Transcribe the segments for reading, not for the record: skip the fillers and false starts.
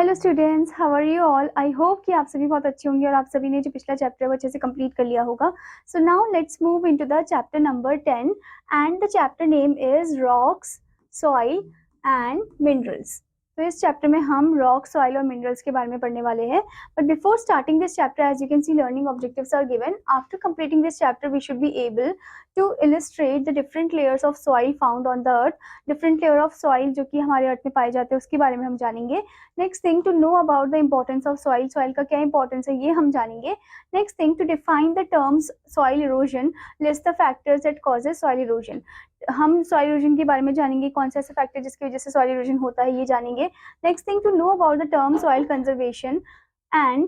Hello students, how are you all. I hope कि आप सभी बहुत अच्छे होंगे और आप सभी ने जो पिछला चैप्टर वो अच्छे से कंप्लीट कर लिया होगा। So now let's move into the chapter number 10 and the chapter name is rocks, soil and minerals. तो इस चैप्टर में हम रॉक, सॉइल और मिनरल्स के बारे में पढ़ने वाले हैं। But before starting this chapter, as you can see, learning objectives are given. After completing this chapter we should be able to illustrate the different layers of soil found on the earth. Different layer of soil जो कि हमारे अर्थ में पाए जाते हैं उसके बारे में हम जानेंगे। Next thing, to know about the importance of soil, soil का क्या इंपॉर्टेंस है ये हम जानेंगे। Next thing, to define the terms soil erosion, list the factors that causes soil erosion. हम सॉइल इरोजन के बारे में जानेंगे, कौन से ऐसे फैक्टर जिसकी वजह से सॉइल इरोजन होता है ये जानेंगे। Next thing, to know about the term soil conservation and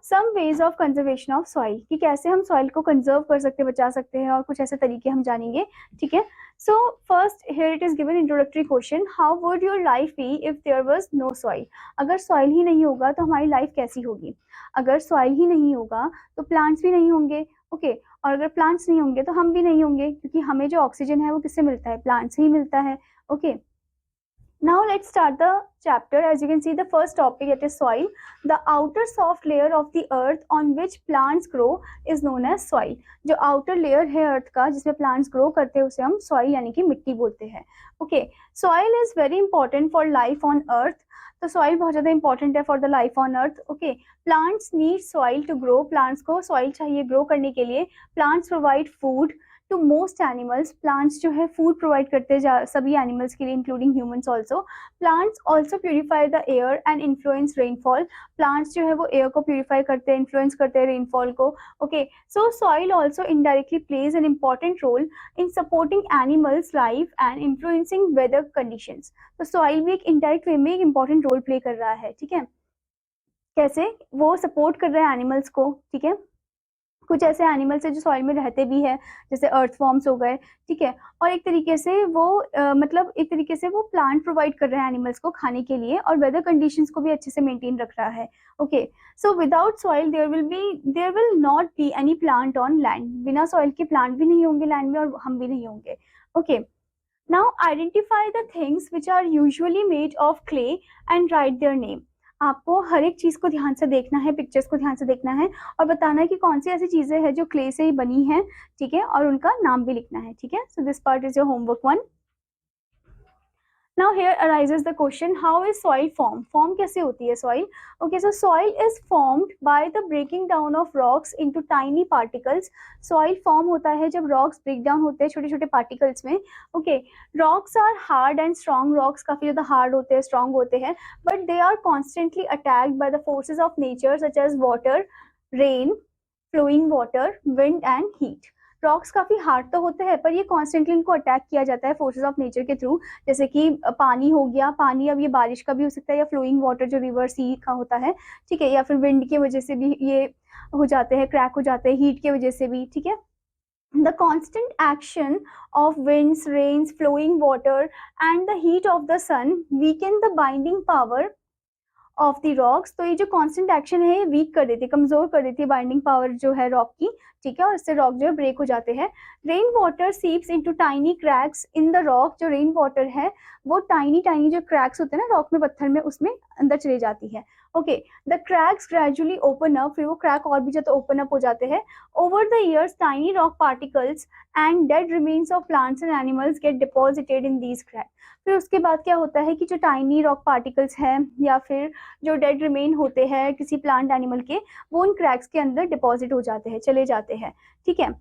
some ways of conservation of soil, कि कैसे हम सॉइल को कंजर्व कर सकते हैं, बचा सकते हैं, और कुछ ऐसे तरीके हम जानेंगे। ठीक है, so first here it is given introductory question, how would your life be if there was no soil. अगर सॉइल ही नहीं होगा तो हमारी लाइफ कैसी होगी। अगर सॉइल ही नहीं होगा तो प्लांट्स भी नहीं होंगे। ओके, और अगर प्लांट्स नहीं होंगे तो हम भी नहीं होंगे, क्योंकि हमें जो ऑक्सीजन है वो किससे मिलता है, प्लांट से ही मिलता है। Okay, now let's start the chapter. As you can see, the first topic, it is soil. The outer soft layer of the earth on which plants grow is known as soil. जो outer layer है earth का जिसमें plants grow करते हैं उसे हम soil यानी कि मिट्टी बोलते हैं। Okay, soil is very important for life on earth. तो soil बहुत ज़्यादा important है for the life on earth. Okay, plants need soil to grow. Plants को soil चाहिए grow करने के लिए। Plants provide food to most animals. Plants जो है फूड प्रोवाइड करते हैं सभी एनिमल्स के लिए, including humans also. Plants also purify the air and influence rainfall. Plants जो है वो एयर को प्यूरिफाई करते हैं, इन्फ्लुएंस करते हैं रेनफॉल को। Okay, so soil also indirectly plays an important role in supporting animals life and influencing weather conditions. तो सॉइल भी एक इनडायरेक्ट वे में एक इंपॉर्टेंट रोल प्ले कर रहा है। ठीक है, कैसे वो सपोर्ट कर रहा है एनिमल्स को। ठीक है, कुछ ऐसे एनिमल्स है जो सॉइल में रहते भी है, जैसे अर्थवॉर्म्स हो गए। ठीक है, और एक तरीके से वो मतलब एक तरीके से वो प्लांट प्रोवाइड कर रहे हैं एनिमल्स को खाने के लिए, और वेदर कंडीशंस को भी अच्छे से मेंटेन रख रहा है। Okay, so without soil there will not be any plant on land. बिना सॉइल के प्लांट भी नहीं होंगे लैंड में और हम भी नहीं होंगे। Okay, now identify the things which are usually made of clay and write their name. आपको हर एक चीज को ध्यान से देखना है, पिक्चर्स को ध्यान से देखना है और बताना है कि कौन सी ऐसी चीजें हैं जो क्ले से ही बनी है। ठीक है, और उनका नाम भी लिखना है। ठीक है, so this part is your homework 1। Now here arises the question, how is soil formed? Form कैसे होती है soil? Okay, so soil is formed by the breaking down of rocks into tiny particles. Soil form होता है जब rocks break down होते हैं छोटे छोटे particles में। Okay, rocks are hard and strong. Rocks काफी ज़्यादा hard होते हैं, strong होते हैं, but they are constantly attacked by the forces of nature such as water, rain, flowing water, wind and heat. Rocks काफी हार्ड तो होते हैं पर ये कॉन्स्टेंटली इनको अटैक किया जाता है फोर्सेस ऑफ नेचर के थ्रू। जैसे कि पानी हो गया, पानी अब ये बारिश का भी हो सकता है, या फ्लोइंग वाटर जो रिवर सी का होता है। ठीक है, या फिर विंड की वजह से भी ये हो जाते हैं, क्रैक हो जाते हैं, हीट की वजह से भी। ठीक है, the constant action of winds, rains, flowing water and the heat of the sun weaken the binding power of the rocks. तो ये जो कांस्टेंट एक्शन है ये वीक कर देती है, कमजोर कर देती है बाइंडिंग पावर जो है रॉक की। ठीक है, और इससे रॉक जो है ब्रेक हो जाते हैं। Rain water seeps into tiny cracks in the rock. जो रेन वाटर है वो टाइनी टाइनी जो क्रैक्स होते हैं ना रॉक में, पत्थर में, उसमें अंदर चली जाती है। Okay, the cracks gradually open up, फिर वो क्रैक और भी ज्यादा ओपन अप हो जाते हैं। Over the years tiny rock particles and dead remains of plants and animals gate deposited in these crack. फिर उसके बाद क्या होता है कि जो टाइनी रॉक पार्टिकल्स हैं या फिर जो डेड रिमेन होते हैं किसी प्लांट एनिमल के, वो उन क्रैक्स के अंदर डिपॉजिट हो जाते हैं, चले जाते हैं। ठीक है,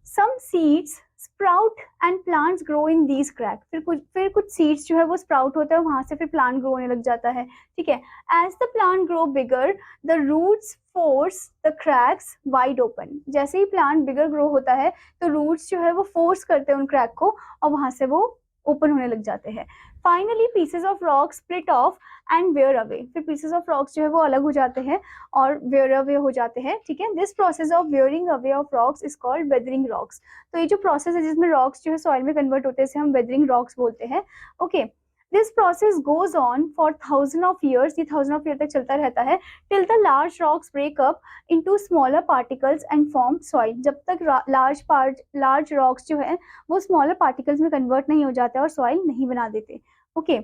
some seeds sprout and plants grow in these crack. फिर कुछ सीड्स जो है वो स्प्राउट होता है, वहां से फिर प्लांट ग्रो होने लग जाता है। ठीक है, as the plant grow bigger the roots force the cracks wide open. जैसे ही प्लांट बिगर ग्रो होता है तो रूट्स जो है वो फोर्स करते हैं उन क्रैक को और वहां से वो ओपन होने लग जाते हैं। Finally pieces of rock split off and wear away. फिर पीसेस ऑफ रॉक्स जो है वो अलग हो जाते हैं और वेयर अवे हो जाते हैं। ठीक है, this process of wearing away of rocks is called weathering rocks. तो ये जो प्रोसेस है जिसमें रॉक्स जो है सॉइल में कन्वर्ट होते हैं इसे हम वेदरिंग रॉक्स बोलते हैं। Okay, this process goes on for 1000 of years. ये 1000 ऑफ ईयर तक चलता रहता है, till the large rocks break up into smaller particles and form soil. जब तक लार्ज रॉक्स जो है वो स्मॉलर पार्टिकल्स में कन्वर्ट नहीं हो जाते और सॉइल नहीं बना देते। ओके,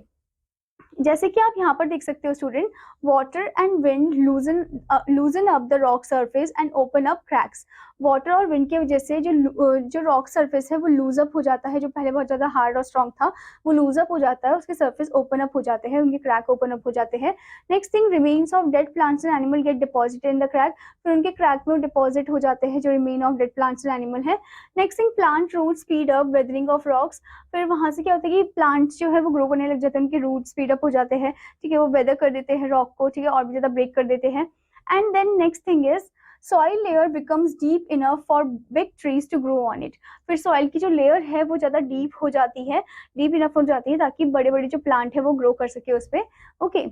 जैसे कि आप यहाँ पर देख सकते हो student, water and wind लूजन up the rock surface and open up cracks. Water और विंड की वजह से जो रॉक सरफेस है वो लूज अप हो जाता है, जो पहले बहुत ज्यादा हार्ड और स्ट्रॉन्ग था वो लूज अप हो जाता है, उसके सरफेस ओपन अप हो जाते हैं, उनके क्रैक ओपन अप हो जाते हैं। Next thing, remains of dead plants and animal get deposited in the crack. फिर उनके क्रैक में डिपॉजिट हो जाते हैं जो remain of dead plants and animal है। Next thing, plant root speed up weathering of rocks. फिर वहां से क्या होता है कि प्लांट्स जो है वो ग्रो करने लग जाते हैं, उनके रूट स्पीड अप हो जाते हैं, ठीक है, वो वेदर कर देते हैं रॉक को, ठीक है, और भी ज्यादा ब्रेक कर देते हैं। And then next thing is soil layer becomes deep enough for big trees to grow on it. फिर सॉइल की जो लेयर है वो ज्यादा डीप हो जाती है, डीप इनफ हो जाती है ताकि बड़े बड़े जो प्लांट है वो ग्रो कर सके उस पे। Okay,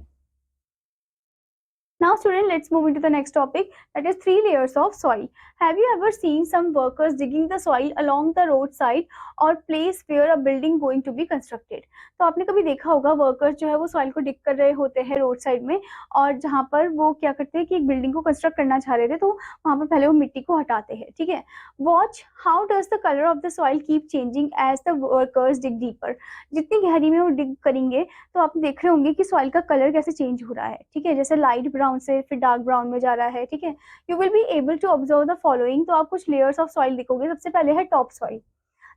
now student, let's move into the next topic, that is three layers of soil. Have you ever seen some workers digging the soil along the roadside or place where a building going to be constructed? तो आपने कभी देखा होगा workers जो है वो soil को डिग कर रहे होते हैं रोड साइड में, और जहाँ पर वो क्या करते हैं कि एक बिल्डिंग को कंस्ट्रक्ट करना चाह रहे थे तो वहां पर पहले वो मिट्टी को हटाते हैं, ठीक है। Watch how does the colour of the soil keep changing as the workers dig deeper. जितनी गहरी में वो डिग करेंगे तो आप देख रहे होंगे कि सॉइल का कलर कैसे चेंज हो रहा है, ठीक है, जैसे लाइट ब्राउन से फिर डार्क ब्राउन में जा रहा है, ठीक है। You will be able to observe the following. तो आप कुछ लेयर्स ऑफ सॉइल देखोगे। सबसे पहले है top soil.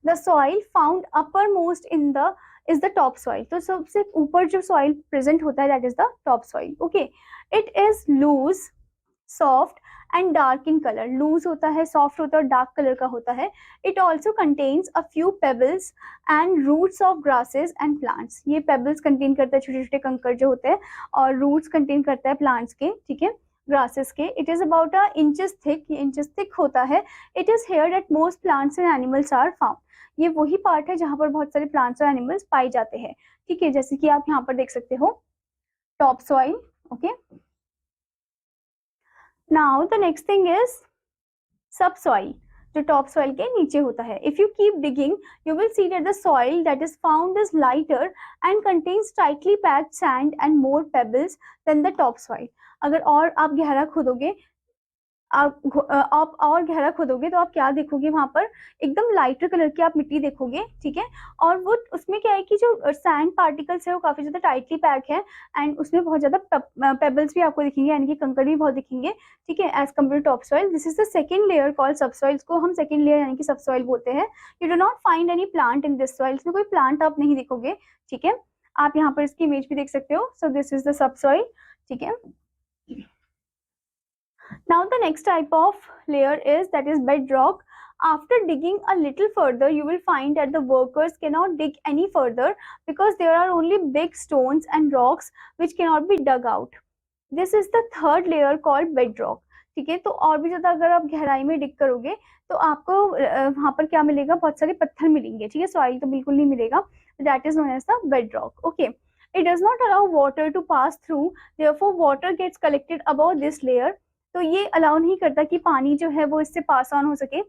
The soil found upper most in the is the top soil. तो सबसे ऊपर जो सॉइल प्रेजेंट होता है that is the top soil. Okay, it is loose, soft and dark in colour. Loose होता है, सॉफ्ट होता है और डार्क कलर का होता है। It also contains a few pebbles and roots of grasses and plants. ये पेबल्स कंटेन करता है, छोटे छोटे कंकड़ जो होते हैं, और रूट्स कंटेन करता है प्लांट्स के, ठीक है, ग्रासेस के। It is about a inches thick, ये इंचेस थिक होता है। It is here that most plants and animals are found. ये वही पार्ट है जहां पर बहुत सारे प्लांट्स और एनिमल्स पाए जाते हैं, ठीक है, जैसे कि आप यहाँ पर देख सकते हो top soil. Okay, now the next thing is sub soil, जो टॉप सॉइल के नीचे होता है। If you keep digging you will see that the soil that is found is lighter and contains tightly packed sand and more pebbles than the top soil. अगर और आप गहरा खोदोगे, आप और गहरा खोदोगे तो आप क्या देखोगे, वहां पर एकदम लाइटर कलर की आप मिट्टी देखोगे, ठीक है। और वो उसमें क्या है कि जो सैंड पार्टिकल्स है वो काफी ज्यादा टाइटली पैक है, एंड उसमें बहुत ज्यादा पेबल्स भी आपको दिखेंगे, यानी कि कंकड़ भी बहुत दिखेंगे, ठीक है, as compare top soil. This is the second layer called sub soil. को हम सेकंड लेयर यानी कि सब सॉइल बोलते हैं। You do not find any plant in this soil. इसमें कोई प्लांट आप नहीं देखोगे, ठीक है। आप यहाँ पर इसकी इमेज भी देख सकते हो। So this is the sub soil, ठीक है। Now the next type of layer is that is bedrock. After digging a little further, you will find that the workers cannot dig any further because there are only big stones and rocks which cannot be dug out. This is the third layer called bedrock. ठीक है, तो और भी ज्यादा अगर आप गहराई में डिग करोगे तो आपको वहां पर क्या मिलेगा, बहुत सारे पत्थर मिलेंगे, ठीक है, सॉइल तो बिल्कुल नहीं मिलेगा। That is known as the bedrock. Okay, it does not allow water to pass through, therefore water gets collected above this layer. तो ये अलाउ नहीं करता कि पानी जो है वो इससे पास ऑन हो सके,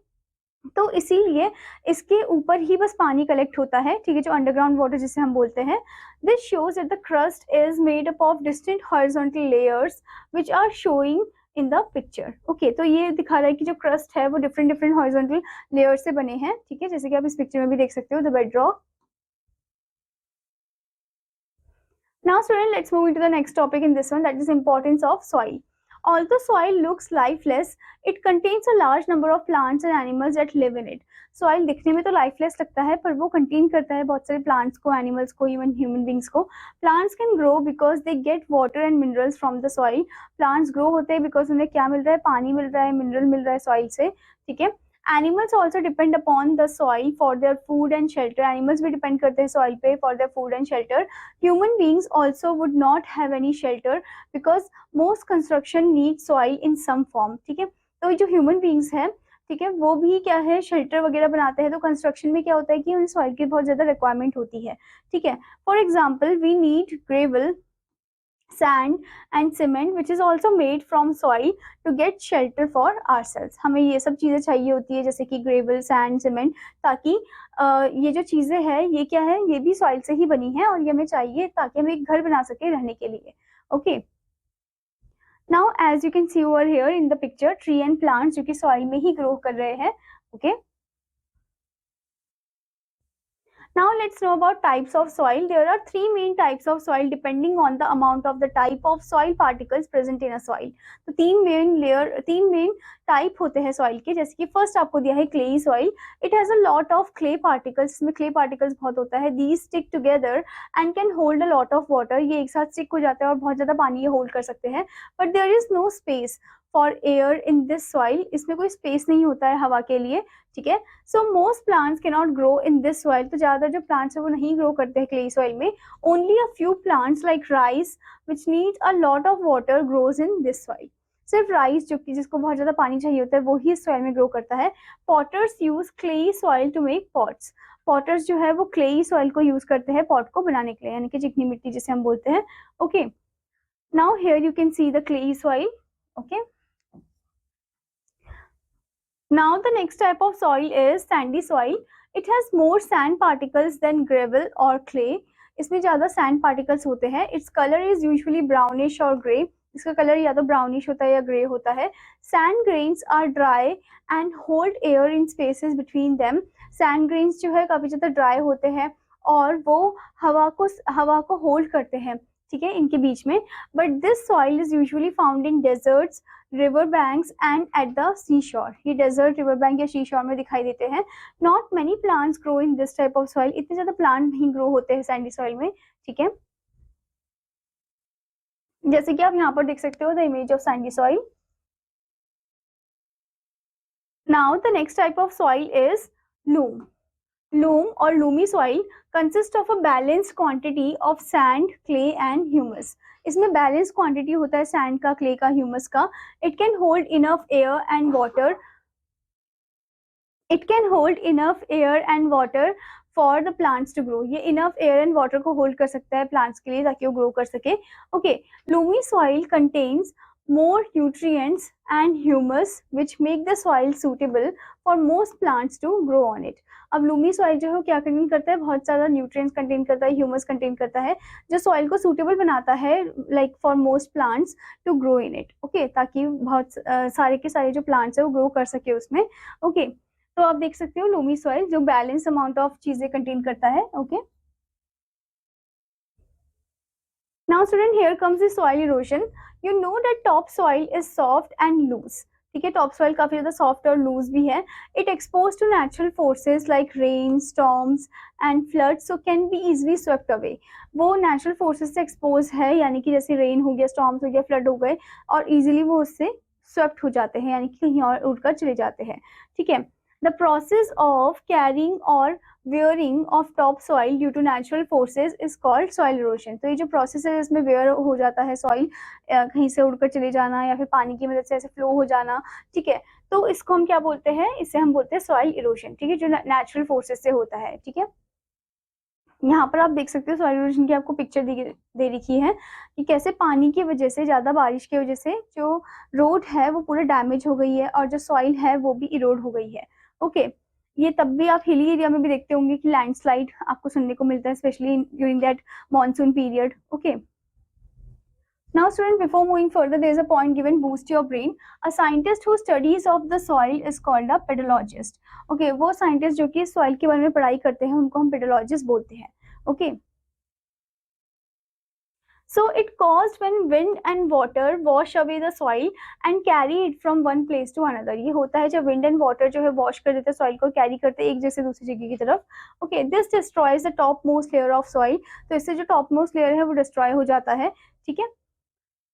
तो इसीलिए इसके ऊपर ही बस पानी कलेक्ट होता है, ठीक है, जो अंडरग्राउंड वाटर जिसे हम बोलते हैं। This shows that the crust is made up of distant horizontal layers which are showing in the picture. Okay, तो ये दिखा रहा है कि जो क्रस्ट है वो डिफरेंट डिफरेंट हॉरिजॉन्टल लेयर से बने हैं, ठीक है, जैसे कि आप इस पिक्चर में भी देख सकते हो, the bedrock. Now student, let's move into the next topic in this one, that is importance of soil. Although soil looks lifeless, it contains a large number of plants and animals that live in it. Soil दिखने में तो lifeless लगता है, पर वो contain करता है बहुत सारे plants को, animals को, even human beings को. Plants can grow because they get water and minerals from the soil. Plants grow होते हैं because उन्हें क्या मिल रहा है, पानी मिल रहा है, mineral मिल रहा है soil से, ठीक है। Animals also depend upon the soil for their food and shelter. Animals भी depend करते हैं soil पे for their food and shelter. Human beings also would not have any shelter because most construction needs soil in some form. ठीक है, तो जो human beings हैं, ठीक है, वो भी क्या है, शेल्टर वगैरह बनाते हैं, तो कंस्ट्रक्शन में क्या होता है कि उन्हें सॉइल की बहुत ज्यादा रिक्वायरमेंट होती है, ठीक है। For example we need gravel, sand and cement which is also made from soil to get shelter for ourselves. हमें ये सब चीजें चाहिए होती है, जैसे कि ग्रेवल, सैंड, सीमेंट, ताकि ये जो चीजें हैं ये क्या है, ये भी सॉइल से ही बनी है और ये हमें चाहिए ताकि हम एक घर बना सके रहने के लिए। Okay, now as you can see over here in the picture, tree and plants जो कि सॉइल में ही ग्रो कर रहे हैं। Okay, Now let's know about types of soil. There are three main types of soil depending on the amount of the type of soil particles present in a soil. तो तीन main type होते हैं soil के, जैसे कि first आपको दिया है clayey soil. It has a lot of clay particles, इसमें क्ले पार्टिकल्स बहुत होता है. These stick together and can hold a lot of water. ये एक साथ स्टिक हो जाता है और बहुत ज्यादा पानी ये होल्ड कर सकते हैं. But there is no space for air in this soil. इसमें कोई स्पेस नहीं होता है हवा के लिए. ठीक है. So most plants can not grow in this soil. तो ज्यादातर जो प्लांट्स है वो नहीं ग्रो करते हैं क्ले सॉइल में. Only a few plants like rice which need a lot of water grows in this soil. सिर्फ राइस जो कि जिसको बहुत ज्यादा पानी चाहिए होता है वो ही सॉइल में ग्रो करता है. Potters use clayey soil to make pots. Potters जो है वो क्लेई सॉइल को यूज करते हैं पॉट को बनाने के लिए, यानी कि चिकनी मिट्टी जिसे हम बोलते हैं. Okay, now here you can see the clayey soil. Okay, now the next type of soil is sandy soil. It has more sand particles than gravel or clay. इसमें ज्यादा sand particles होते हैं. Its color is usually brownish or gray. इसका colour या तो brownish होता है या ग्रे होता है. Sand grains are dry and hold air in spaces between them. Sand grains जो है काफी ज्यादा ड्राई होते हैं और वो हवा को होल्ड करते हैं, ठीक है, इनके बीच में. But this soil is usually found in deserts, river banks and at the sea shore. ये डेजर्ट, रिवर बैंक या सी शोर में दिखाई देते हैं. Not many plants grow in this type of soil. इतने ज्यादा प्लांट नहीं ग्रो होते हैं सैंडी सॉइल में. ठीक है, जैसे कि आप यहाँ पर देख सकते हो the image of Sandy soil. Now the next type of soil is loom. Loam or loomy soil consists of a balanced quantity of sand, clay and humus. इसमें balanced quantity होता है sand का, clay का, humus का. It can hold enough air and water. It can hold enough air and water for the plants to grow. ये enough air and water को hold कर सकता है plants के लिए ताकि वो grow कर सके. Okay, loomy soil contains more nutrients and humus which make the soil suitable for most plants to grow on it. अब लूमी सॉइल जो है क्या कंटेन करता है, बहुत सारा न्यूट्रिएंट्स कंटेन करता है, ह्यूमस कंटेन करता है, जो सॉइल को सूटेबल बनाता है like for most plants to grow in it. Okay, ताकि बहुत सारे के सारे जो प्लांट्स है वो ग्रो कर सके उसमें. ओके, तो आप देख सकते हो लूमी सॉइल जो बैलेंस अमाउंट ऑफ चीजें कंटेन करता है. Okay, now student, here comes the soil erosion. You know that top soil is soft and loose. ठीक है, टॉप सॉइल काफी ज्यादा सॉफ्ट और लूज भी है. It expose to natural forces like rain, storms and floods, so can be easily swept away. वो natural forces से expose है, यानी कि जैसे रेन हो गया, स्टॉर्म्स हो गया, फ्लड हो गए, और इजिली वो उससे स्वेप्ट हो जाते हैं, यानी कि कहीं और उड़कर चले जाते हैं. ठीक है, द प्रोसेस ऑफ कैरिंग और wearing off top soil due to natural forces is called soil erosion. तो ये जो प्रोसेस है इसमें वेयर हो जाता है सॉइल, कहीं से उड़कर चले जाना या फिर पानी की मदद से ऐसे फ्लो हो जाना. ठीक है, तो इसको हम क्या बोलते हैं, इसे हम बोलते हैं सॉइल इरोजन. ठीक है, जो नेचुरल फोर्सेस से होता है. ठीक है, यहाँ पर आप देख सकते हो सॉइल इरोजन की आपको पिक्चर दे रखी है कि कैसे पानी की वजह से, ज्यादा बारिश की वजह से जो रोड है वो पूरा डैमेज हो गई है और जो सॉइल है वो भी इरोड हो गई है. ओके, ये तब भी आप हिली एरिया में भी देखते होंगे कि लैंडस्लाइड आपको सुनने को मिलता है, specially during that monsoon period. Okay, now student, before moving further, there is a point given, boost your brain. A scientist who studies of the soil is called a pedologist. Okay, वो scientist जो कि soil के बारे में पढ़ाई करते हैं उनको हम pedologist बोलते हैं. Okay, so it caused when wind and water wash away the soil and carry it from one place to another. ये होता है जब wind and water जो है wash कर देते हैं soil को, carry करते हैं एक जगह से दूसरी जगह की तरफ. Okay, this destroys the topmost layer of soil. तो इससे जो topmost layer है वो destroy हो जाता है. ठीक है,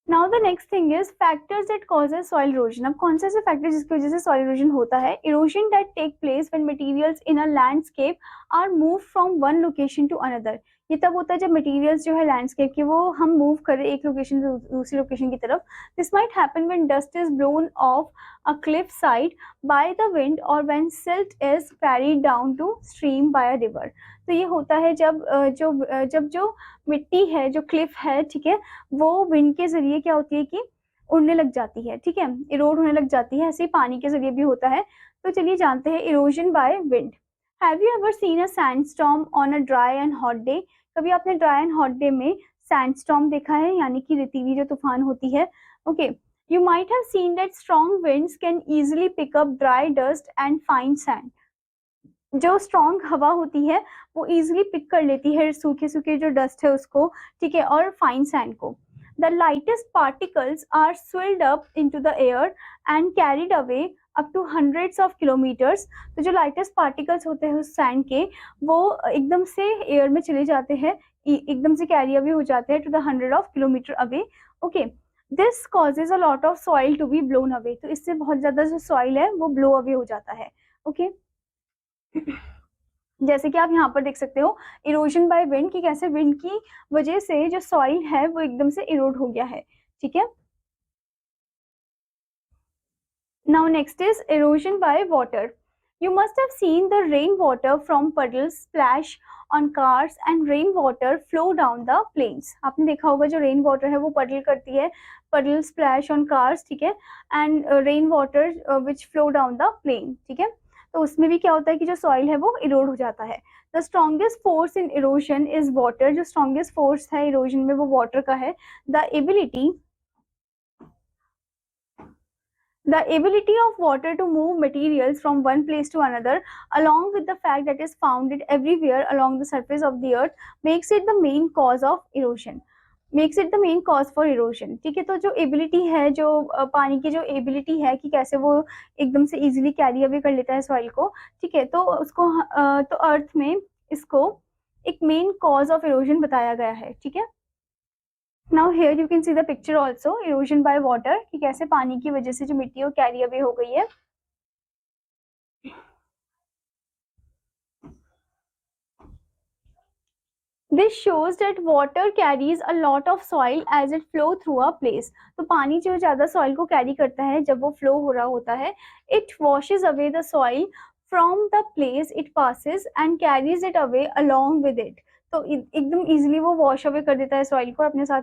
Now the next thing is factors that causes soil erosion. अब कौन से फैक्टर जिसकी वजह से soil erosion होता है? Erosion that take place when materials in a landscape are moved from one location to another. ये तब होता है जब मटेरियल्स जो है लैंडस्केप के वो हम मूव करें एक लोकेशन से दूसरी लोकेशन की तरफ. This might happen when dust is blown off a cliff side by the wind और when silt is carried down to stream by a river. तो ये होता है जब जो मिट्टी है, जो क्लिफ है, ठीक है, वो विंड के जरिए क्या होती है कि उड़ने लग जाती है. ठीक है, इरोड होने लग जाती है. ऐसे ही पानी के जरिए भी होता है. तो चलिए जानते हैं erosion by wind. Have you ever seen a sandstorm on a dry and hot day? कभी आपने ड्राई एंड हॉट डे में सैंडस्टॉर्म देखा है, यानी कि रेतीली जो तूफान होती है. Okay, you might have seen that strong winds can easily pick up dry dust and fine sand. जो स्ट्रॉन्ग हवा होती है वो इजिली पिक कर लेती है सूखे सूखे जो डस्ट है उसको, ठीक है, और फाइन सैंड को. The lightest particles are swirled up into the air and carried away up to hundreds of kilometers. तो जो लाइटेस्ट पार्टिकल्स होते हैं उस सैंड के, वो एकदम से एयर में चले जाते हैं, एकदम से कैरी अवे हो जाते हैं to the 100 kilometre away. Okay, this causes a lot of soil to be blown away. तो इससे बहुत ज्यादा जो सॉइल है वो ब्लो अवे हो जाता है. ओके, जैसे कि आप यहाँ पर देख सकते हो इरोजन बाय विंड, कि कैसे विंड की वजह से जो सॉइल है वो एकदम से इरोड हो गया है. ठीक है, now next is erosion by water. You must have seen the rainwater from puddles splash on cars and rainwater flow down the plains. आपने देखा होगा जो रेन वाटर है वो पडल करती है, puddle splash on cars, ठीक है, and rain water which flow down the plain. ठीक है, तो उसमें भी क्या होता है कि जो सॉइल है वो इरोड हो जाता है. The strongest force in erosion is water. जो स्ट्रॉन्गेस्ट फोर्स है इरोजन में वो वाटर का है. The ability of water to move materials from one place to another, along with the fact that it is found everywhere along the surface of the earth, makes it the main cause of erosion. Makes it the main cause for erosion. ठीक है, तो जो ability है, जो पानी की जो ability है कि कैसे वो एकदम से इजीली कैरी अवे कर लेता है सॉइल को, ठीक है, तो उसको तो अर्थ में इसको एक मेन कॉज ऑफ इरोजन बताया गया है. ठीक है, now here you can see the picture also, erosion by water, कि कैसे पानी की वजह से जो मिट्टी वो कैरी अवे हो गई है. This shows that water carries a lot of soil as it flow through a place. तो पानी जो ज्यादा सॉइल को कैरी करता है जब वो फ्लो हो रहा होता है, it washes away the soil from the place it passes and carries it away along with it. तो एकदम इजीली वो वॉश अवे कर देता है सॉइल को, अपने साथ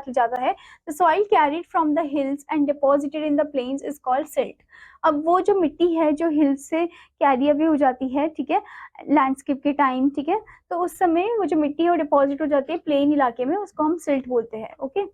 ले जाता है. The soil carried from the hills and deposited in the plains is called silt. अब वो जो मिट्टी है जो हिल्स से कैरी अवे हो जाती है, ठीक है, लैंडस्केप के टाइम, ठीक है, तो उस समय वो जो मिट्टी है वो डिपॉजिट हो जाती है प्लेन इलाके में, उसको हम सिल्ट बोलते हैं. Okay,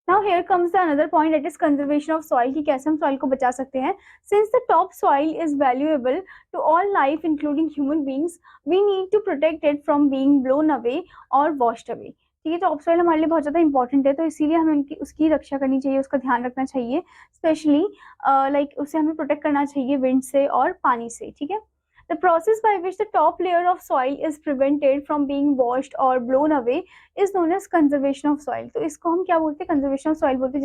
now here comes the another point, that is conservation of soil, कि कैसे हम सॉइल को बचा सकते हैं. Since the top soil is valuable to all life including human beings, we need to protect it from being blown away और washed away. ठीक है, टॉप सॉइल हमारे लिए बहुत ज्यादा इंपॉर्टेंट है, तो इसीलिए हमें उसकी रक्षा करनी चाहिए, उसका ध्यान रखना चाहिए, स्पेशली लाइक उसे हमें प्रोटेक्ट करना चाहिए विंड से और पानी से. ठीक है, the process by which the top layer of soil is prevented from being washed or blown away is known as conservation of soil. तो इसको हम क्या बोलते हैं, कंजर्वेशन ऑफ सॉइल बोलते हैं,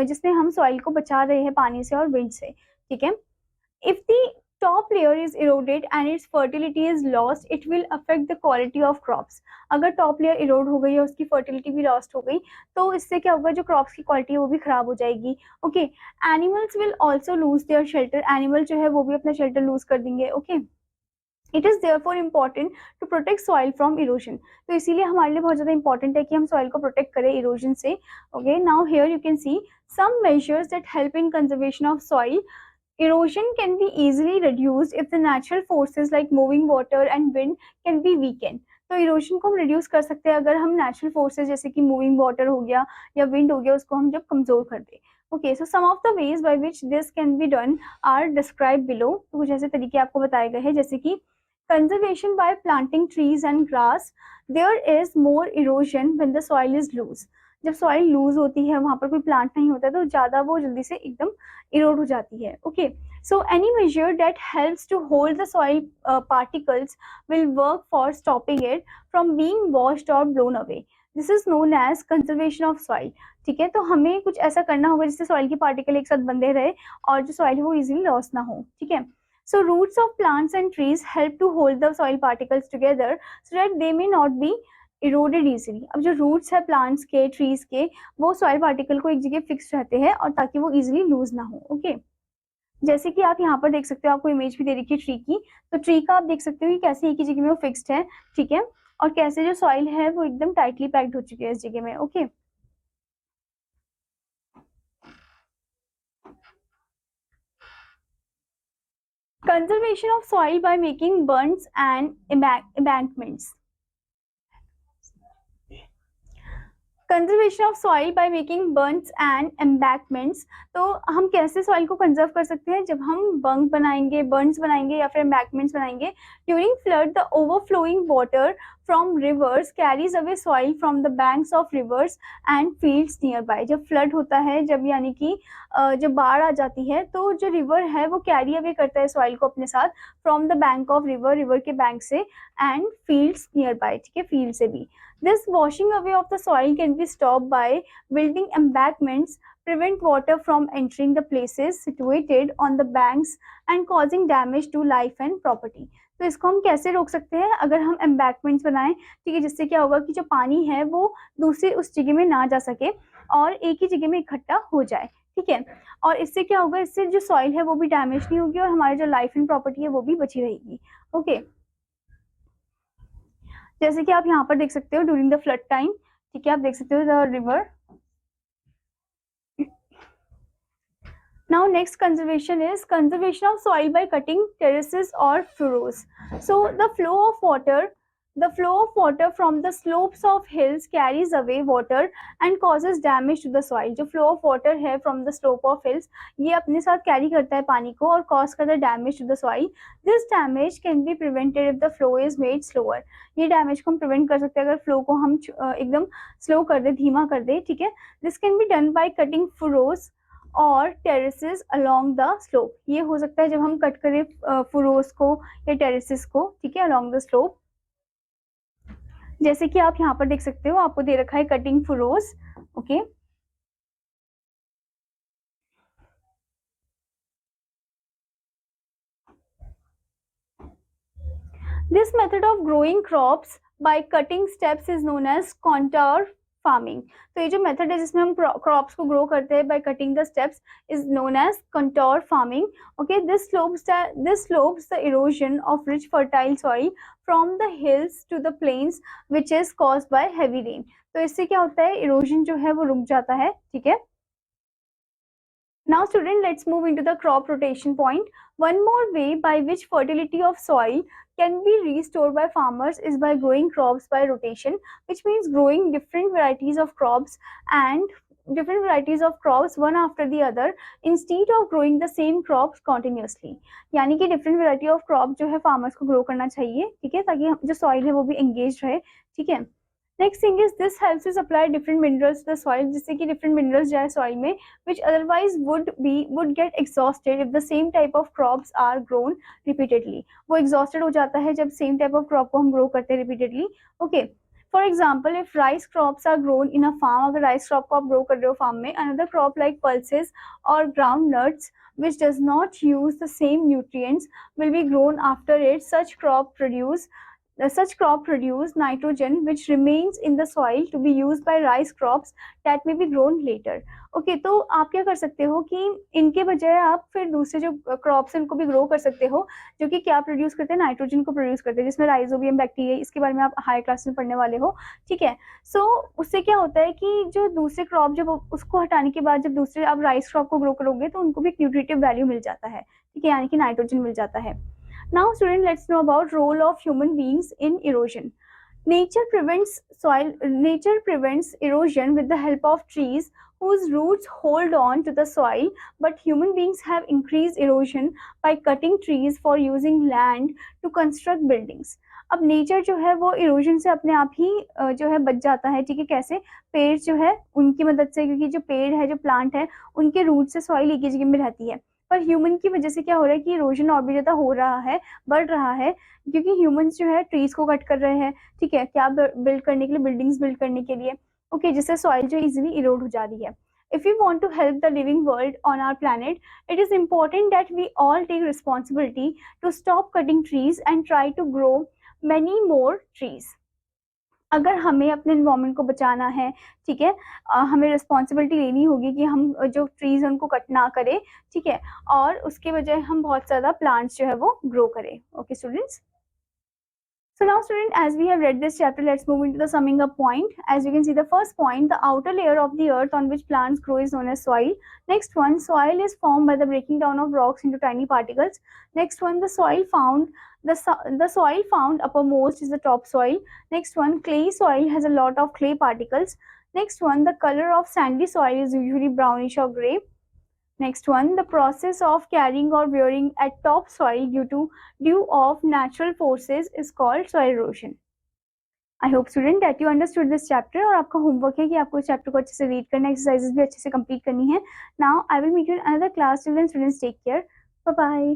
जिसमें हम सॉइल को बचा रहे हैं पानी से और विंड से. ठीक है, if the top layer is eroded and its fertility is lost, it will affect the quality of crops. अगर टॉप लेयर इरोड हो गई और उसकी फर्टिलिटी भी लॉस्ट हो गई तो इससे क्या होगा, जो क्रॉप्स की क्वालिटी है वो भी खराब हो जाएगी. Okay, animals will also lose their shelter. Animal जो है वो भी अपना शेल्टर लूज कर देंगे. Okay, it is therefore important to protect soil from erosion. तो इसीलिए हमारे लिए बहुत ज्यादा इंपॉर्टेंट है कि हम सॉइल को प्रोटेक्ट करें इरोजन से. Okay, now here you can see some measures that help in conservation of soil. Erosion can be easily reduced if the natural forces like moving water and wind can be weakened. तो erosion को हम reduce कर सकते हैं अगर हम natural forces जैसे कि मूविंग वाटर हो गया या विंड हो गया उसको हम जब कमजोर कर दें. Okay, so some of the ways by which this can be done are describe below. तो कुछ ऐसे तरीके आपको बताए गए हैं, जैसे कि conservation by planting trees and grass. There is more erosion when the soil is loose. जब सॉइल लूज होती है, वहां पर कोई प्लांट नहीं होता है, तो ज्यादा वो जल्दी से एकदम इरोड हो जाती है. Okay, so any measure that helps to hold the soil particles will work for stopping it from being washed or blown away. This is known as conservation of soil. ठीक है, तो हमें कुछ ऐसा करना होगा जिससे सॉइल के पार्टिकल एक साथ बंधे रहे और जो सॉइल है वो इजीली लॉस ना हो. ठीक है, so roots of plants and trees help to hold the soil particles together so that they may not be eroded easily. अब जो रूट्स है प्लांट्स के, ट्रीज के, वो सॉइल पार्टिकल को एक जगह फिक्स रहते हैं और ताकि वो इजीली लूज ना हो. ओके, जैसे कि आप यहाँ पर देख सकते हो, आपको इमेज भी दे रखी है ट्री की, तो ट्री का आप देख सकते हो कि कैसे एक ही जगह में वो फिक्स्ड है. ठीक है, और कैसे जो सॉइल है वो एकदम टाइटली पैक्ड हो चुकी है इस जगह में. Okay, conservation of soil by making Burns and embankments. Conservation of soil by making bunks and embankments. तो हम कैसे सॉइल को कंजर्व कर सकते हैं? जब हम बंक बनाएंगे, बर्न्स बनाएंगे या फिर एम्बैंकमेंट्स बनाएंगे। During flood the overflowing water from reverse carries away soil from the banks of reverse and fields near by. जब फ्लड होता है, जब यानी कि जब बाढ़ आ जाती है, तो जो रिवर है वो कैरी अवे करता है सॉइल को अपने साथ from the bank of river, river के बैंक से, एंड फील्ड्स नियर बाय, ठीक है, फील्ड से भी। This washing away of the soil can be stopped by building embankments, prevent water from entering the places situated on the banks and causing damage to life and property. तो इसको हम कैसे रोक सकते हैं? अगर हम एम्बैंकमेंट्स बनाएं, ठीक है, जिससे क्या होगा कि जो पानी है वो दूसरी उस जगह में ना जा सके और एक ही जगह में इकट्ठा हो जाए, ठीक है। और इससे क्या होगा, इससे जो सॉइल है वो भी डैमेज नहीं होगी और हमारी जो लाइफ एंड प्रॉपर्टी है वो भी बची रहेगी। ओके, जैसे कि आप यहाँ पर देख सकते हो ड्यूरिंग द फ्लड टाइम, ठीक है, आप देख सकते हो the river. Now next conservation is conservation of soil by cutting terraces और furrows. So the flow of water from the slopes of hills carries away water and causes damage to the soil. जो flow of water है from the slope of hills, ये अपने साथ carry करता है पानी को और cause करता है damage to the soil. This damage can be prevented if the flow is made slower. ये damage को हम prevent कर सकते हैं अगर flow को हम एकदम slow कर दे, धीमा कर दे, ठीक है। This can be done by cutting furrows और टेरेसेस अलोंग द स्लोप। ये हो सकता है जब हम कट करें फुरोस को या टेरेसेस को, ठीक है, अलोंग द स्लोप। जैसे कि आप यहाँ पर देख सकते हो, आपको दे रखा है cutting furrows. Okay, this method of growing crops by cutting steps is known as contour farming. तो ये जो मेथड है जिसमें हम क्रॉप्स को ग्रो करते हैं by cutting the steps is known as contour farming. Okay, this slopes the erosion of rich fertile soil from the hills to the plains which is caused by heavy rain. तो इससे क्या होता है, erosion जो है वो रुक जाता है, ठीक है। Now student, let's move into the crop rotation point. One more way by which fertility of soil can be restored by farmers is by growing crops by rotation, which means growing different varieties of crops one after the other instead of growing the same crops continuously. यानी कि different variety of crop जो है farmers को grow करना चाहिए, ठीक है, ताकि जो soil है वो भी engaged रहे, ठीक है। Next thing is this helps to supply different minerals to the soil, जिससे कि different minerals जाए soil में, which otherwise would get exhausted if the same type of crops are grown repeatedly. वो exhausted हो जाता है जब same type of crop को हम grow करते हैं repeatedly. Okay. For example, if rice crops are grown in a farm, अगर rice crop को आप grow कर रहे हो farm में, another crop like pulses or groundnuts which does not use the same nutrients will be grown after it. Such crop produce nitrogen which remains in the soil to be used by rice crops that may be grown later. Okay, तो आप क्या कर सकते हो कि इनके बजाय आप फिर दूसरे जो क्रॉप्स हैं उनको भी ग्रो कर सकते हो, जो कि क्या प्रोड्यूस करते हैं, नाइट्रोजन को प्रोड्यूस करते हैं, जिसमें राइजोबियम बैक्टीरिया, इसके बारे में आप हायर क्लास में पढ़ने वाले हो, ठीक है। सो उससे क्या होता है कि जो दूसरे क्रॉप, जब उसको हटाने के बाद जब दूसरे आप राइस क्रॉप को ग्रो करोगे तो उनको भी एक न्यूट्रिटिव वैल्यू मिल जाता है, ठीक है, यानी कि नाइट्रोजन मिल जाता है। Now student, let's know about role of human beings in erosion. Nature prevents erosion with the help of trees whose roots hold on to the soil, but human beings have increased erosion by cutting trees for using land to construct buildings. अब nature जो है वो erosion से अपने आप ही जो है बच जाता है, ठीक है। कैसे? पेड़ जो है उनकी मदद से, क्योंकि जो पेड़ है, जो प्लांट है, उनके रूट से सॉइल एक ही जगह में रहती है। पर ह्यूमन की वजह से क्या हो रहा है कि इरोजन और भी ज्यादा हो रहा है, बढ़ रहा है, क्योंकि ह्यूमंस जो है ट्रीज को कट कर रहे हैं, ठीक है, क्या बिल्ड करने के लिए, बिल्डिंग्स बिल्ड करने के लिए, ओके, जिससे सॉइल जो इजीली इरोड हो जा रही है। If we want to help the living world on our planet, it is important that we all take responsibility to stop cutting trees and try to grow many more trees. अगर हमें अपने environment को बचाना है, ठीक है, हमें responsibility लेनी होगी कि हम जो ट्रीज उनको कट ना करें, ठीक है, और उसके बजाय हम बहुत ज़्यादा प्लांट्स जो है वो ग्रो करें। Okay students, so now student, as we have read this chapter, let's move into the summing up point. As you can see, the first point, the outer layer of the earth on which plants grow is known as soil. Next one, soil is formed by the breaking down of rocks into tiny particles. Next one, the soil found uppermost is the topsoil. Next one, clay soil has a lot of clay particles. Next one, the color of sandy soil is usually brownish or gray. Next one, the process of carrying or wearing at topsoil due of natural forces is called soil erosion. I hope student that you understood this chapter, और आपका homework है कि आपको इस chapter को अच्छे से read करना, एक्सरसाइजेस भी अच्छे से कंप्लीट करनी है. Now I will meet you in another class. Till then students take care, bye bye.